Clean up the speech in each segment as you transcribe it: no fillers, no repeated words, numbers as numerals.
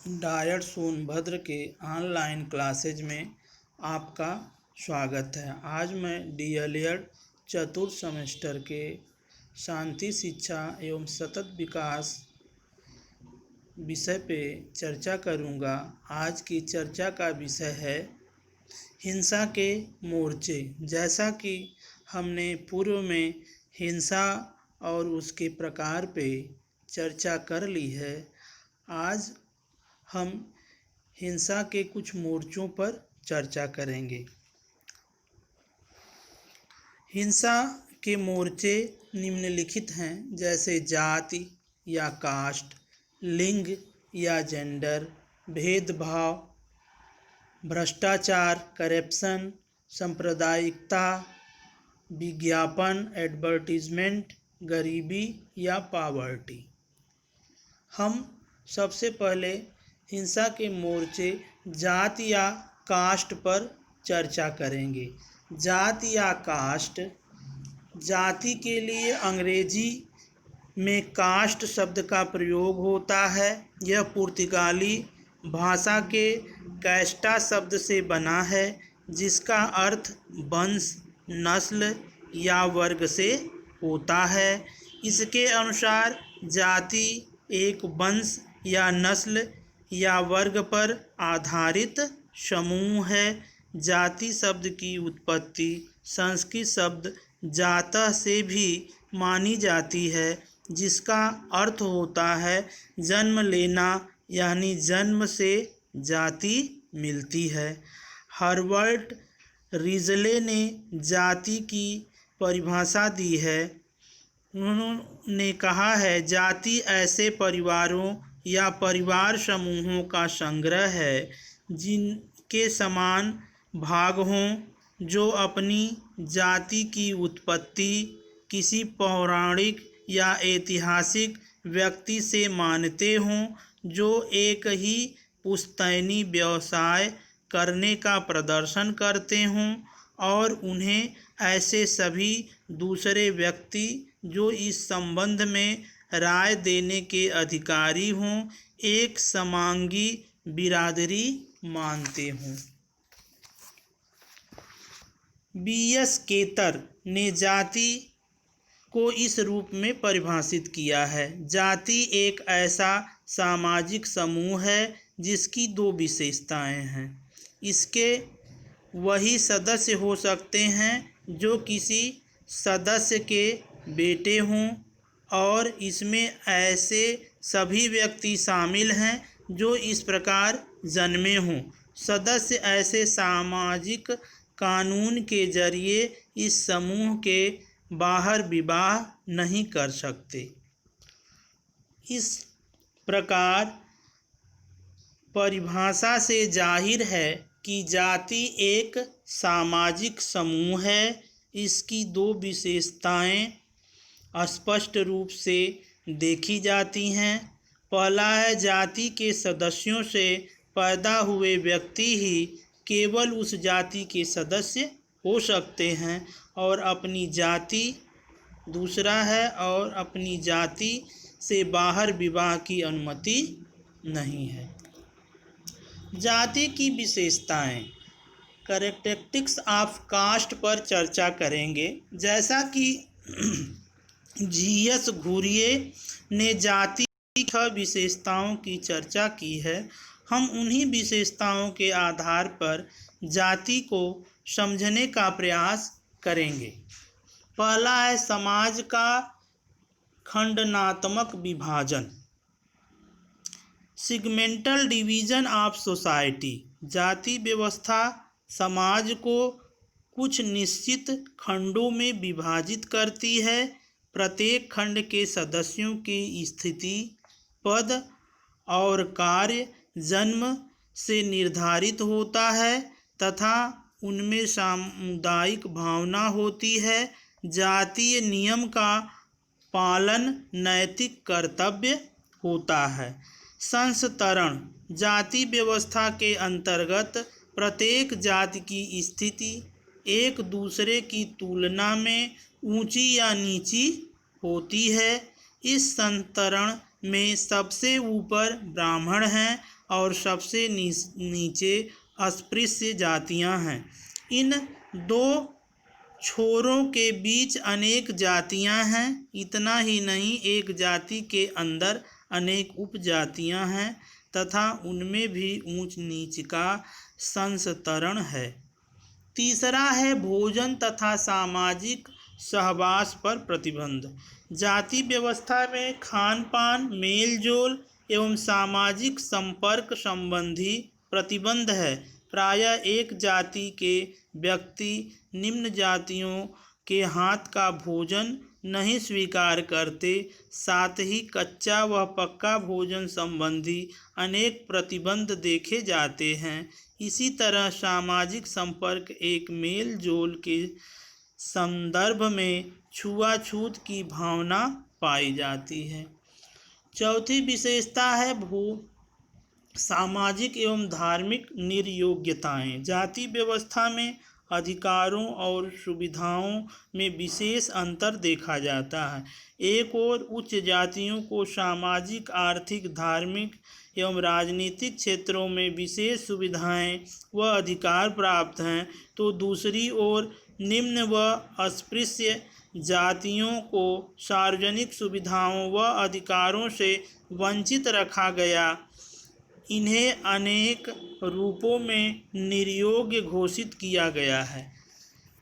Diet Sonbhadra के online classes में आपका स्वागत है। आज मैं डीएलएड चतुर्थ सेमेस्टर के शांति शिक्षा एवं सतत विकास विषय पे चर्चा करूँगा। आज की चर्चा का विषय है हिंसा के मोर्चे। जैसा कि हमने पूर्व में हिंसा और उसके प्रकार पे चर्चा कर ली है, आज हम हिंसा के कुछ मोर्चों पर चर्चा करेंगे। हिंसा के मोर्चे निम्नलिखित हैं, जैसे जाति या कास्ट, लिंग या जेंडर, भेदभाव, भ्रष्टाचार, करप्शन, सांप्रदायिकता, विज्ञापन, एडवर्टीजमेंट, गरीबी या पॉवर्टी। हम सबसे पहले हिंसा के मोर्चे जाति या कास्ट पर चर्चा करेंगे। जाति या कास्ट, जाति के लिए अंग्रेजी में कास्ट शब्द का प्रयोग होता है। यह पुर्तगाली भाषा के कैस्टा शब्द से बना है, जिसका अर्थ वंश, नस्ल या वर्ग से होता है। इसके अनुसार जाति एक वंश या नस्ल या वर्ग पर आधारित समूह है। जाति शब्द की उत्पत्ति संस्कृत शब्द जातः से भी मानी जाती है, जिसका अर्थ होता है जन्म लेना, यानी जन्म से जाति मिलती है। हर्बर्ट रिजले ने जाति की परिभाषा दी है। उन्होंने कहा है, जाति ऐसे परिवारों या परिवार समूहों का संग्रह है जिनके समान भाग हों, जो अपनी जाति की उत्पत्ति किसी पौराणिक या ऐतिहासिक व्यक्ति से मानते हों, जो एक ही पुश्तैनी व्यवसाय करने का प्रदर्शन करते हों, और उन्हें ऐसे सभी दूसरे व्यक्ति जो इस संबंध में राय देने के अधिकारी हों, एक समांगी बिरादरी मानते हों। बीएस केतर ने जाति को इस रूप में परिभाषित किया है। जाति एक ऐसा सामाजिक समूह है जिसकी दो विशेषताएं हैं। इसके वही सदस्य हो सकते हैं जो किसी सदस्य के बेटे हों, और इसमें ऐसे सभी व्यक्ति शामिल हैं जो इस प्रकार जन्मे हों। सदस्य ऐसे सामाजिक कानून के जरिए इस समूह के बाहर विवाह नहीं कर सकते। इस प्रकार परिभाषा से जाहिर है कि जाति एक सामाजिक समूह है। इसकी दो विशेषताएं स्पष्ट रूप से देखी जाती हैं। पहला है, जाति के सदस्यों से पैदा हुए व्यक्ति ही केवल उस जाति के सदस्य हो सकते हैं, और अपनी जाति दूसरा है, और अपनी जाति से बाहर विवाह की अनुमति नहीं है। जाति की विशेषताएं, कैरेक्टरिस्टिक्स ऑफ कास्ट पर चर्चा करेंगे। जैसा कि जीएस घुरिये ने जाति की 6 विशेषताओं की चर्चा की है, हम उन्हीं विशेषताओं के आधार पर जाति को समझने का प्रयास करेंगे। पहला है, समाज का खंडनात्मक विभाजन, सेगमेंटल डिवीजन ऑफ सोसाइटी। जाति व्यवस्था समाज को कुछ निश्चित खंडों में विभाजित करती है। प्रत्येक खंड के सदस्यों की स्थिति, पद और कार्य जन्म से निर्धारित होता है तथा उनमें सामुदायिक भावना होती है। जातीय नियम का पालन नैतिक कर्तव्य होता है। संस्तरण, जाति व्यवस्था के अंतर्गत प्रत्येक जाति की स्थिति एक दूसरे की तुलना में ऊंची या नीची होती है। इस संतरण में सबसे ऊपर ब्राह्मण हैं और सबसे नीचे अस्पृश्य जातियां हैं। इन दो छोरों के बीच अनेक जातियां हैं। इतना ही नहीं, एक जाति के अंदर अनेक उपजातियां हैं तथा उनमें भी ऊंच नीच का संस्तरण है। तीसरा है भोजन तथा सामाजिक सहवास पर प्रतिबंध। जाति व्यवस्था में खान पान, मेल जोल एवं सामाजिक संपर्क संबंधी प्रतिबंध है। प्रायः एक जाति के व्यक्ति निम्न जातियों के हाथ का भोजन नहीं स्वीकार करते। साथ ही कच्चा व पक्का भोजन संबंधी अनेक प्रतिबंध देखे जाते हैं। इसी तरह सामाजिक संपर्क एक मेल जोल के संदर्भ में छुआछूत की भावना पाई जाती है। चौथी विशेषता है सामाजिक एवं धार्मिक निर्योग्यताएं। जाति व्यवस्था में अधिकारों और सुविधाओं में विशेष अंतर देखा जाता है। एक ओर उच्च जातियों को सामाजिक, आर्थिक, धार्मिक एवं राजनीतिक क्षेत्रों में विशेष सुविधाएं व अधिकार प्राप्त हैं, तो दूसरी ओर निम्न व अस्पृश्य जातियों को सार्वजनिक सुविधाओं व अधिकारों से वंचित रखा गया। इन्हें अनेक रूपों में निर्योग्य घोषित किया गया है।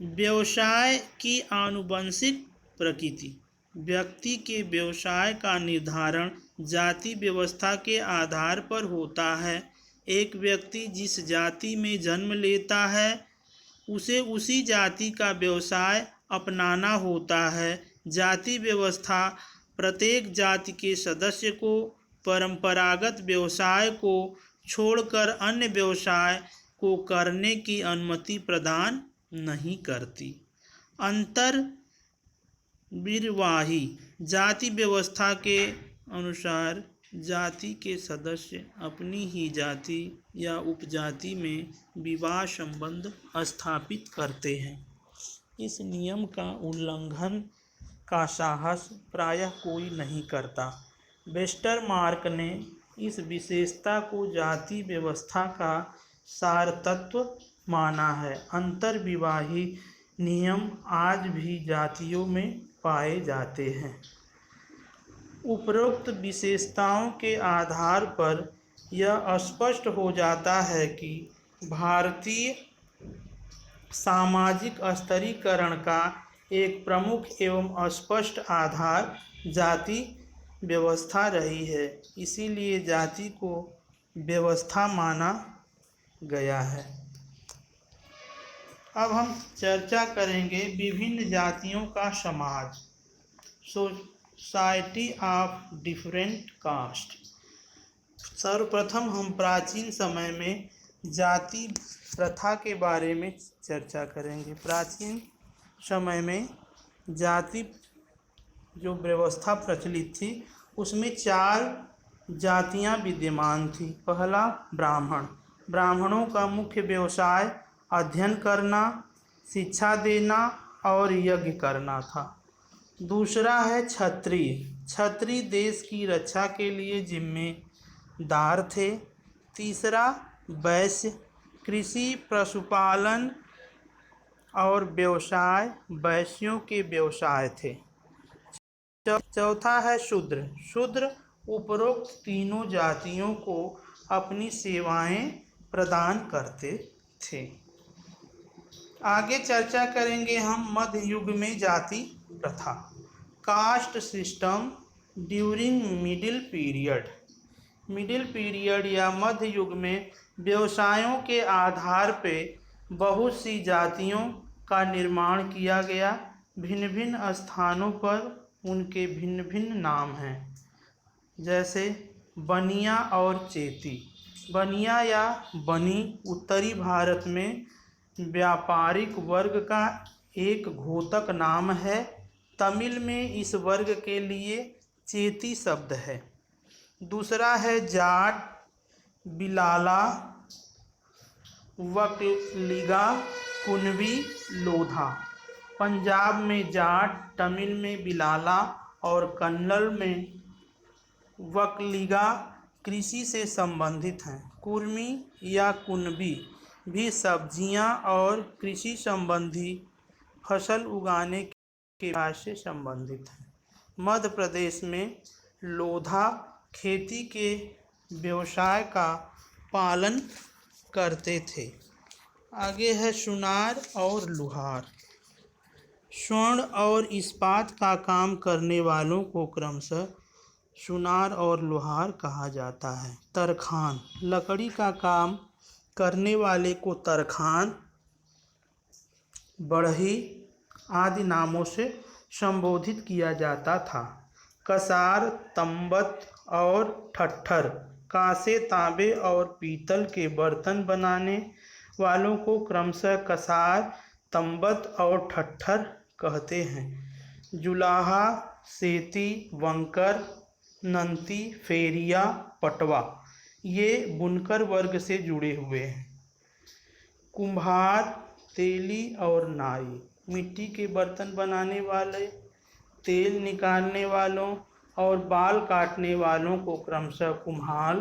व्यवसाय की आनुवंशिक प्रकृति। व्यक्ति के व्यवसाय का निर्धारण जाति व्यवस्था के आधार पर होता है। एक व्यक्ति जिस जाति में जन्म लेता है उसे उसी जाति का व्यवसाय अपनाना होता है। जाति व्यवस्था प्रत्येक जाति के सदस्य को परंपरागत व्यवसाय को छोड़कर अन्य व्यवसाय को करने की अनुमति प्रदान नहीं करती। अंतर्विवाही जाति व्यवस्था के अनुसार जाति के सदस्य अपनी ही जाति या उपजाति में विवाह संबंध स्थापित करते हैं। इस नियम का उल्लंघन का साहस प्रायः कोई नहीं करता। वेस्टरमार्क ने इस विशेषता को जाति व्यवस्था का सार तत्व माना है। अंतर्विवाही नियम आज भी जातियों में पाए जाते हैं। उपरोक्त विशेषताओं के आधार पर यह स्पष्ट हो जाता है कि भारतीय सामाजिक स्तरीकरण का एक प्रमुख एवं स्पष्ट आधार जाति व्यवस्था रही है। इसीलिए जाति को व्यवस्था माना गया है। अब हम चर्चा करेंगे विभिन्न जातियों का समाज, सोसाइटी ऑफ डिफरेंट कास्ट। सर्वप्रथम हम प्राचीन समय में जाति प्रथा के बारे में चर्चा करेंगे। प्राचीन समय में जाति जो व्यवस्था प्रचलित थी उसमें 4 जातियां विद्यमान थी। पहला ब्राह्मण। ब्राह्मणों का मुख्य व्यवसाय अध्ययन करना, शिक्षा देना और यज्ञ करना था। दूसरा है क्षत्रिय। क्षत्रिय देश की रक्षा के लिए जिम्मेदार थे। तीसरा वैश्य। कृषि, पशुपालन और व्यवसाय वैश्यों के व्यवसाय थे। चौथा है शूद्र। शूद्र उपरोक्त तीनों जातियों को अपनी सेवाएं प्रदान करते थे। आगे चर्चा करेंगे हम मध्य युग में जाति प्रथा, caste system during middle period. Middle period या मध्य युग में व्यवसायों के आधार पे बहुत सी जातियों का निर्माण किया गया। भिन्न भिन्न स्थानों पर उनके भिन्न भिन्न नाम हैं, जैसे बनिया और चेती। बनिया या बनी उत्तरी भारत में व्यापारिक वर्ग का एक घोतक नाम है। तमिल में इस वर्ग के लिए चेती शब्द है। दूसरा है जाट, बिलाला, वकलिगा, कुनवी, लोधा। पंजाब में जाट, तमिल में बिलाला और कन्नड़ में वकलिगा कृषि से संबंधित हैं। कुर्मी या कुनबी भी सब्जियां और कृषि संबंधी फसल उगाने के व्यवसाय से संबंधित हैं। मध्य प्रदेश में लोधा खेती के व्यवसाय का पालन करते थे। आगे है सुनार और लुहार। स्वर्ण और इस्पात का काम करने वालों को क्रमशः सुनार और लुहार कहा जाता है। तरखान, लकड़ी का काम करने वाले को तरखान, बढ़ई आदि नामों से संबोधित किया जाता था। कसार, तंबत और ठट्ठर, कांसे, तांबे और पीतल के बर्तन बनाने वालों को क्रमशः कसार, तंबत और ठट्ठर कहते हैं। जुलाहा, सेती, वंकर, नंती, फेरिया, पटवा ये बुनकर वर्ग से जुड़े हुए हैं। कुम्हार, तेली और नाई, मिट्टी के बर्तन बनाने वाले, तेल निकालने वालों और बाल काटने वालों को क्रमशः कुम्हार,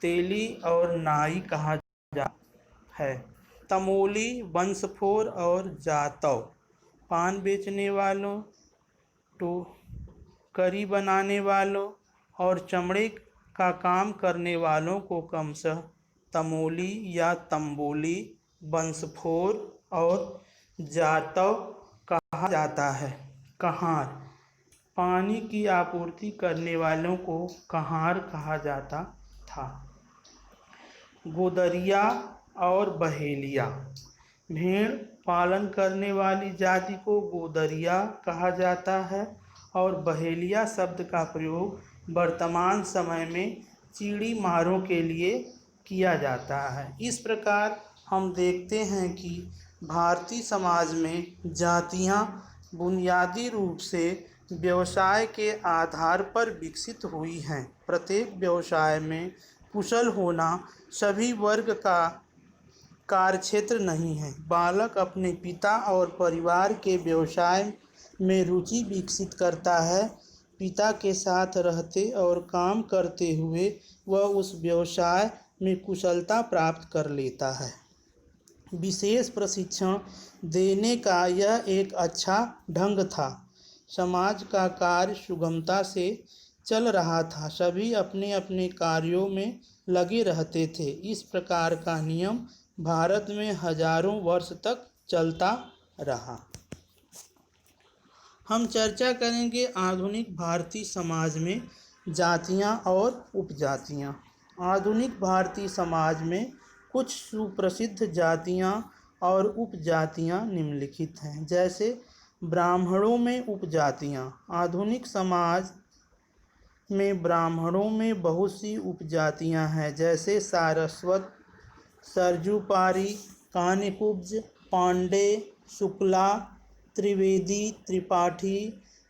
तेली और नाई कहा जाता है। तमोली, बंसफोर और जातव, पान बेचने वालों, टोकरी बनाने वालों और चमड़े का काम करने वालों को क्रमशः तमोली या तंबोली, बंसफोर और जातव कहा जाता है। कहार, पानी की आपूर्ति करने वालों को कहार कहा जाता था। गोदरिया और बहेलिया, भेड़ पालन करने वाली जाति को गोदरिया कहा जाता है और बहेलिया शब्द का प्रयोग वर्तमान समय में चिड़ी मारों के लिए किया जाता है। इस प्रकार हम देखते हैं कि भारतीय समाज में जातियां बुनियादी रूप से व्यवसाय के आधार पर विकसित हुई हैं। प्रत्येक व्यवसाय में कुशल होना सभी वर्ग का कार्यक्षेत्र नहीं है। बालक अपने पिता और परिवार के व्यवसाय में रुचि विकसित करता है। पिता के साथ रहते और काम करते हुए वह उस व्यवसाय में कुशलता प्राप्त कर लेता है। विशेष प्रशिक्षण देने का यह एक अच्छा ढंग था। समाज का कार्य सुगमता से चल रहा था। सभी अपने अपने कार्यों में लगे रहते थे। इस प्रकार का नियम भारत में हजारों वर्ष तक चलता रहा। हम चर्चा करेंगे आधुनिक भारतीय समाज में जातियां और उपजातियां। आधुनिक भारतीय समाज में कुछ सुप्रसिद्ध जातियां और उपजातियां निम्नलिखित हैं। जैसे ब्राह्मणों में उपजातियां। आधुनिक समाज में ब्राह्मणों में बहुत सी उपजातियां हैं। जैसे सारस्वत, सरजूपारी, कान्यकुब्ज, पांडे, शुक्ला, त्रिवेदी, त्रिपाठी,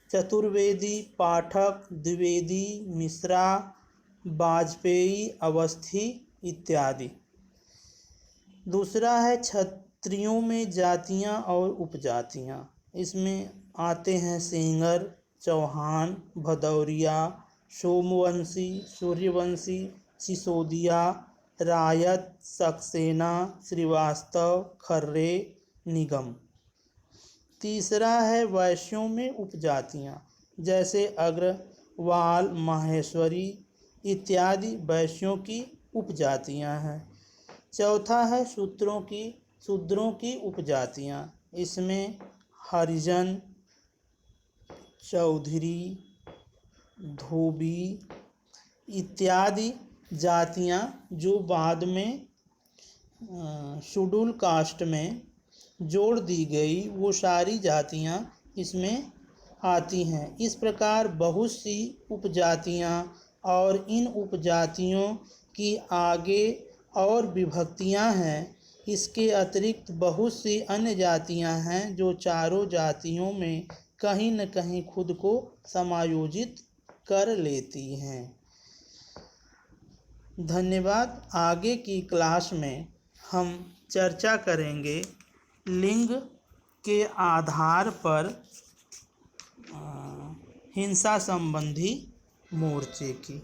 चतुर्वेदी, पाठक, द्विवेदी, मिश्रा, वाजपेयी, अवस्थी इत्यादि। दूसरा है क्षत्रियों में जातियां और उपजातियां। इसमें आते हैं सेंगर, चौहान, भदौरिया, सोमवंशी, सूर्यवंशी, सिसोदिया, रायत, सक्सेना, श्रीवास्तव, खर्रे, निगम। तीसरा है वैश्यों में उपजातियां। जैसे अग्रवाल, माहेश्वरी इत्यादि वैश्यों की उपजातियां हैं। चौथा है शूद्रों की उपजातियां। इसमें हरिजन, चौधरी, धोबी इत्यादि जातियां जो बाद में शेड्यूल कास्ट में जोड़ दी गई, वो सारी जातियां इसमें आती हैं। इस प्रकार बहुत सी उपजातियां और इन उपजातियों की आगे और विभक्तियां हैं। इसके अतिरिक्त बहुत सी अन्य जातियां हैं जो चारों जातियों में कहीं न कहीं खुद को समायोजित कर लेती हैं। धन्यवाद। आगे की क्लास में हम चर्चा करेंगे लिंग के आधार पर हिंसा संबंधी मोर्चे की।